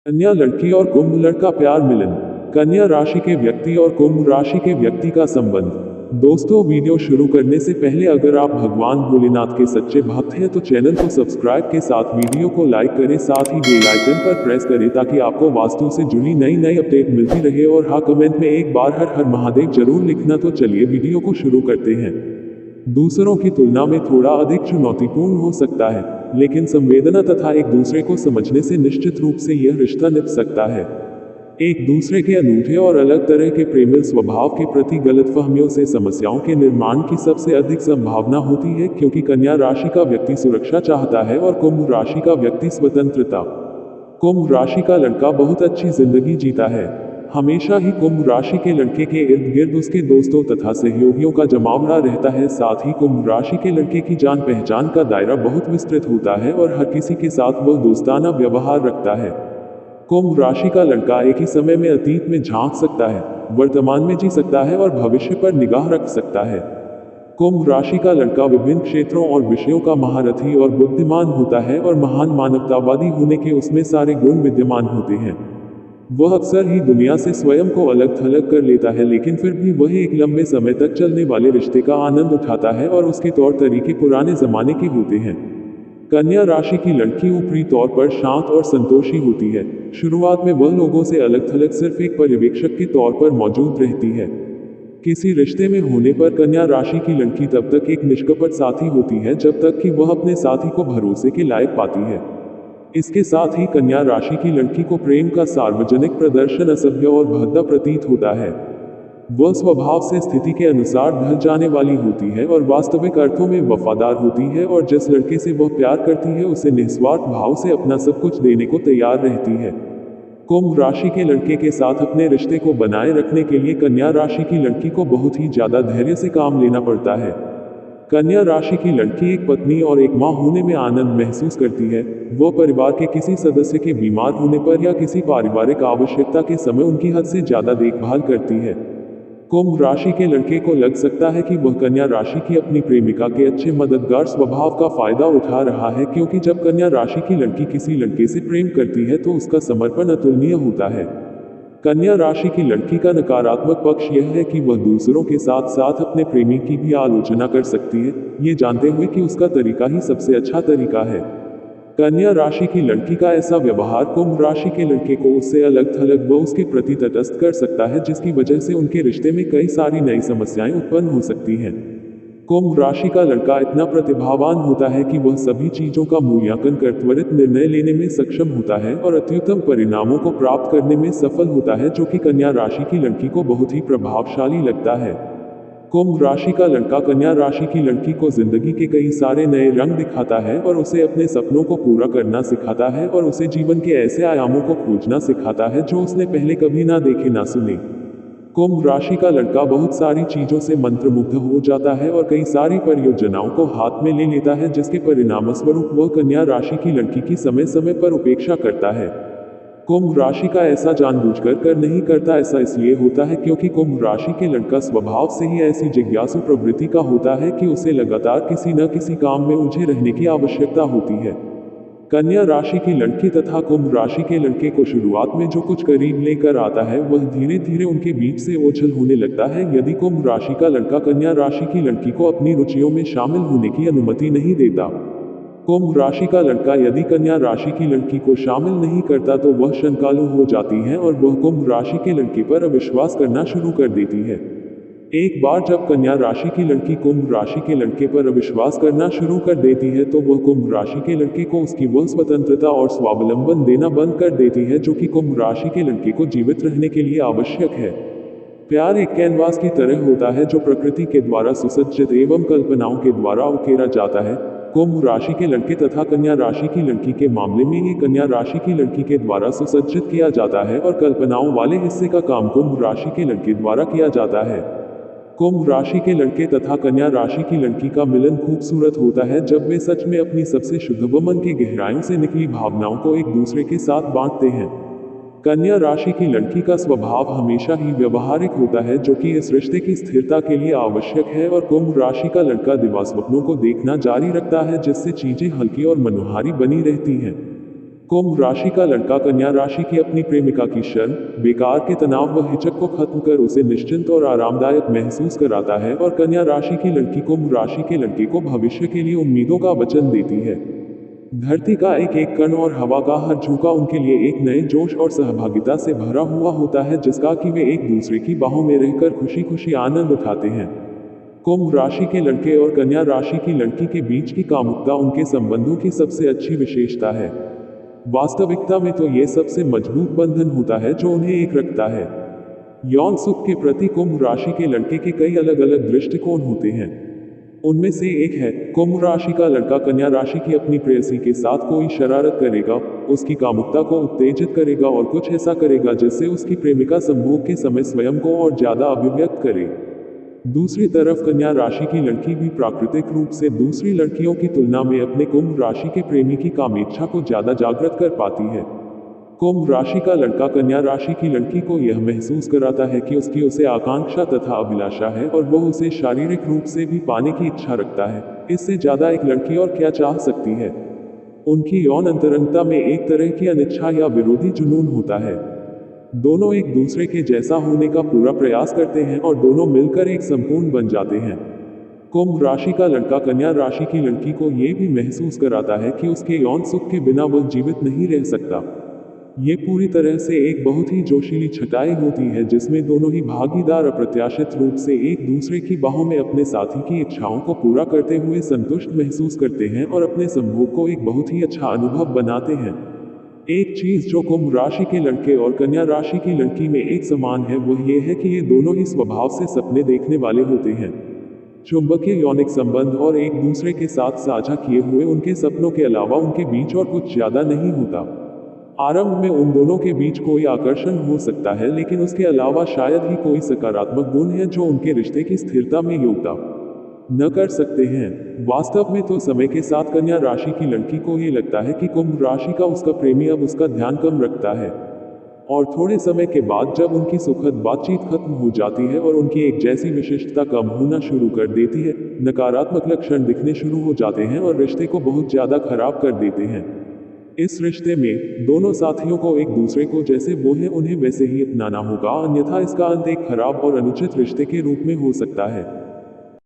कन्या लड़की और कुंभ लड़का प्यार मिलन। कन्या राशि के व्यक्ति और कुंभ राशि के व्यक्ति का संबंध। दोस्तों, वीडियो शुरू करने से पहले अगर आप भगवान भोलेनाथ के सच्चे भक्त हैं तो चैनल को सब्सक्राइब के साथ वीडियो को लाइक करें, साथ ही बेल आइकन पर प्रेस करें ताकि आपको वास्तु से जुड़ी नई नई अपडेट मिलती रहे। और हाँ, कमेंट में एक बार हर हर महादेव जरूर लिखना। तो चलिए वीडियो को शुरू करते हैं। दूसरों की तुलना में थोड़ा अधिक चुनौतीपूर्ण हो सकता है, लेकिन संवेदना तथा एक दूसरे को समझने से निश्चित रूप से यह रिश्ता निभ सकता है। एक दूसरे के अनूठे और अलग तरह के प्रेमी स्वभाव के प्रति गलतफहमियों से समस्याओं के निर्माण की सबसे अधिक संभावना होती है, क्योंकि कन्या राशि का व्यक्ति सुरक्षा चाहता है और कुंभ राशि का व्यक्ति स्वतंत्रता। कुंभ राशि का लड़का बहुत अच्छी जिंदगी जीता है। हमेशा ही कुंभ राशि के लड़के के इर्द गिर्द उसके दोस्तों तथा सहयोगियों का जमावड़ा रहता है। साथ ही कुंभ राशि के लड़के की जान पहचान का दायरा बहुत विस्तृत होता है और हर किसी के साथ वह दोस्ताना व्यवहार रखता है। कुंभ राशि का लड़का एक ही समय में अतीत में झांक सकता है, वर्तमान में जी सकता है और भविष्य पर निगाह रख सकता है। कुंभ राशि का लड़का विभिन्न क्षेत्रों और विषयों का महारथी और बुद्धिमान होता है और महान मानवतावादी होने के उसमें सारे गुण विद्यमान होते हैं। वह अक्सर ही दुनिया से स्वयं को अलग थलग कर लेता है, लेकिन फिर भी वह एक लंबे समय तक चलने वाले रिश्ते का आनंद उठाता है और उसके तौर तरीके पुराने जमाने के होते हैं। कन्या राशि की लड़की ऊपरी तौर पर शांत और संतोषी होती है। शुरुआत में वह लोगों से अलग थलग सिर्फ एक पर्यवेक्षक के तौर पर मौजूद रहती है। किसी रिश्ते में होने पर कन्या राशि की लड़की तब तक एक निष्कपट साथी होती है जब तक कि वह अपने साथी को भरोसे के लायक पाती है। इसके साथ ही कन्या राशि की लड़की को प्रेम का सार्वजनिक प्रदर्शन असभ्य और भद्दा प्रतीत होता है। वह स्वभाव से स्थिति के अनुसार ढल जाने वाली होती है और वास्तविक अर्थों में वफादार होती है, और जिस लड़के से वह प्यार करती है उसे निस्वार्थ भाव से अपना सब कुछ देने को तैयार रहती है। कुंभ राशि के लड़के के साथ अपने रिश्ते को बनाए रखने के लिए कन्या राशि की लड़की को बहुत ही ज्यादा धैर्य से काम लेना पड़ता है। कन्या राशि की लड़की एक पत्नी और एक मां होने में आनंद महसूस करती है। वह परिवार के किसी सदस्य के बीमार होने पर या किसी पारिवारिक आवश्यकता के समय उनकी हद से ज्यादा देखभाल करती है। कुंभ राशि के लड़के को लग सकता है कि वह कन्या राशि की अपनी प्रेमिका के अच्छे मददगार स्वभाव का फायदा उठा रहा है, क्योंकि जब कन्या राशि की लड़की किसी लड़के से प्रेम करती है तो उसका समर्पण अतुलनीय होता है। कन्या राशि की लड़की का नकारात्मक पक्ष यह है कि वह दूसरों के साथ साथ अपने प्रेमी की भी आलोचना कर सकती है, ये जानते हुए कि उसका तरीका ही सबसे अच्छा तरीका है। कन्या राशि की लड़की का ऐसा व्यवहार कुंभ राशि के लड़के को उससे अलग थलग व उसके प्रति तटस्थ कर सकता है, जिसकी वजह से उनके रिश्ते में कई सारी नई समस्याएं उत्पन्न हो सकती हैं। कुंभ राशि का लड़का इतना प्रतिभावान होता है कि वह सभी चीजों का मूल्यांकन कर त्वरित निर्णय लेने में सक्षम होता है और अत्युत्तम परिणामों को प्राप्त करने में सफल होता है, जो कि कन्या राशि की लड़की को बहुत ही प्रभावशाली लगता है। कुंभ राशि का लड़का कन्या राशि की लड़की को जिंदगी के कई सारे नए रंग दिखाता है और उसे अपने सपनों को पूरा करना सिखाता है और उसे जीवन के ऐसे आयामों को खोजना सिखाता है जो उसने पहले कभी ना देखे ना सुने। कुंभ राशि का लड़का बहुत सारी चीजों से मंत्रमुग्ध हो जाता है और कई सारी परियोजनाओं को हाथ में ले लेता है, जिसके परिणामस्वरूप वह कन्या राशि की लड़की की समय समय पर उपेक्षा करता है। कुंभ राशि का ऐसा जानबूझकर कर नहीं करता, ऐसा इसलिए होता है क्योंकि कुंभ राशि के लड़का स्वभाव से ही ऐसी जिज्ञासु प्रवृत्ति का होता है कि उसे लगातार किसी न किसी काम में उलझे रहने की आवश्यकता होती है। कन्या राशि की लड़की तथा कुंभ राशि के लड़के को शुरुआत में जो कुछ करीब लेकर आता है वह धीरे धीरे उनके बीच से ओझल होने लगता है, यदि कुंभ राशि का लड़का कन्या राशि की लड़की को अपनी रुचियों में शामिल होने की अनुमति नहीं देता। कुंभ राशि का लड़का यदि कन्या राशि की लड़की को शामिल नहीं करता तो वह शंकालु हो जाती है और वह कुंभ राशि के लड़के पर अविश्वास करना शुरू कर देती है। एक बार जब कन्या राशि की लड़की कुंभ राशि के लड़के पर अविश्वास करना शुरू कर देती है तो वह कुंभ राशि के लड़के को उसकी वह स्वतंत्रता और स्वावलंबन देना बंद कर देती है जो कि कुंभ राशि के लड़के को जीवित रहने के लिए आवश्यक है। प्यार एक कैनवास की तरह होता है जो प्रकृति के द्वारा सुसज्जित एवं कल्पनाओं के द्वारा उकेरा जाता है। कुंभ राशि के लड़के तथा कन्या राशि की लड़की के मामले में ये कन्या राशि की लड़की के द्वारा सुसज्जित किया जाता है और कल्पनाओं वाले हिस्से का काम कुंभ राशि के लड़के द्वारा किया जाता है। कुंभ राशि के लड़के तथा कन्या राशि की लड़की का मिलन खूबसूरत होता है जब वे सच में अपनी सबसे शुद्ध व मन की गहराइयों से निकली भावनाओं को एक दूसरे के साथ बांटते हैं। कन्या राशि की लड़की का स्वभाव हमेशा ही व्यवहारिक होता है, जो कि इस रिश्ते की स्थिरता के लिए आवश्यक है, और कुंभ राशि का लड़का दिवा स्वप्नों को देखना जारी रखता है जिससे चीजें हल्की और मनोहारी बनी रहती हैं। कुंभ राशि का लड़का कन्या राशि की अपनी प्रेमिका की शर्म, बेकार के तनाव व हिचक को खत्म कर उसे निश्चिंत और आरामदायक महसूस कराता है और कन्या राशि की लड़की कुंभ राशि के लड़के को भविष्य के लिए उम्मीदों का वचन देती है। धरती का एक एक कण और हवा का हर झोंका उनके लिए एक नए जोश और सहभागिता से भरा हुआ होता है, जिसका कि वे एक दूसरे की बाहों में रहकर खुशी खुशी आनंद उठाते हैं। कुंभ राशि के लड़के और कन्या राशि की लड़की के बीच की कामुकता उनके संबंधों की सबसे अच्छी विशेषता है। वास्तविकता में तो ये सबसे मजबूत बंधन होता है जो उन्हें एक रखता है। यौन सुख के प्रति कुंभ राशि के लड़के के कई अलग अलग दृष्टिकोण होते हैं। उनमें से एक है, कुंभ राशि का लड़का कन्या राशि की अपनी प्रेयसी के साथ कोई शरारत करेगा, उसकी कामुकता को उत्तेजित करेगा और कुछ ऐसा करेगा जिससे उसकी प्रेमिका संभोग के समय स्वयं को और ज्यादा अभिव्यक्त करे। दूसरी तरफ कन्या राशि की लड़की भी प्राकृतिक रूप से दूसरी लड़कियों की तुलना में अपने कुंभ राशि के प्रेमी की कामेच्छा को ज्यादा जागृत कर पाती है। कुंभ राशि का लड़का कन्या राशि की लड़की को यह महसूस कराता है कि उसकी उसे आकांक्षा तथा अभिलाषा है और वह उसे शारीरिक रूप से भी पाने की इच्छा रखता है। इससे ज्यादा एक लड़की और क्या चाह सकती है। उनकी यौन अंतरंगता में एक तरह की अनिच्छा या विरोधी जुनून होता है। दोनों एक दूसरे के जैसा होने का पूरा प्रयास करते हैं और दोनों मिलकर एक संपूर्ण बन जाते हैं। कुंभ राशि का लड़का कन्या राशि की लड़की को यह भी महसूस कराता है कि उसके यौन सुख के बिना वह जीवित नहीं रह सकता। ये पूरी तरह से एक बहुत ही जोशीली छटाई होती है जिसमें दोनों ही भागीदार अप्रत्याशित रूप से एक दूसरे की बाहों में अपने साथी की इच्छाओं को पूरा करते हुए संतुष्ट महसूस करते हैं और अपने संभोग को एक बहुत ही अच्छा अनुभव बनाते हैं। एक चीज जो कुंभ राशि के लड़के और कन्या राशि की लड़की में एक समान है वह यह है कि ये दोनों ही स्वभाव से सपने देखने वाले होते हैं। चुंबकीय यौनिक संबंध और एक दूसरे के साथ साझा किए हुए उनके सपनों के अलावा उनके बीच और कुछ ज्यादा नहीं होता। आरंभ में उन दोनों के बीच कोई आकर्षण हो सकता है, लेकिन उसके अलावा शायद ही कोई सकारात्मक गुण है जो उनके रिश्ते की स्थिरता में योगदान न कर सकते हैं। वास्तव में तो समय के साथ कन्या राशि की लड़की को ये लगता है कि कुंभ राशि का उसका प्रेमी अब उसका ध्यान कम रखता है, और थोड़े समय के बाद जब उनकी सुखद बातचीत खत्म हो जाती है और उनकी एक जैसी विशिष्टता कम होना शुरू कर देती है, नकारात्मक लक्षण दिखने शुरू हो जाते हैं और रिश्ते को बहुत ज्यादा खराब कर देते हैं। इस रिश्ते में दोनों साथियों को एक दूसरे को जैसे वो है उन्हें वैसे ही अपनाना होगा, अन्यथा इसका अंत एक खराब और अनुचित रिश्ते के रूप में हो सकता है।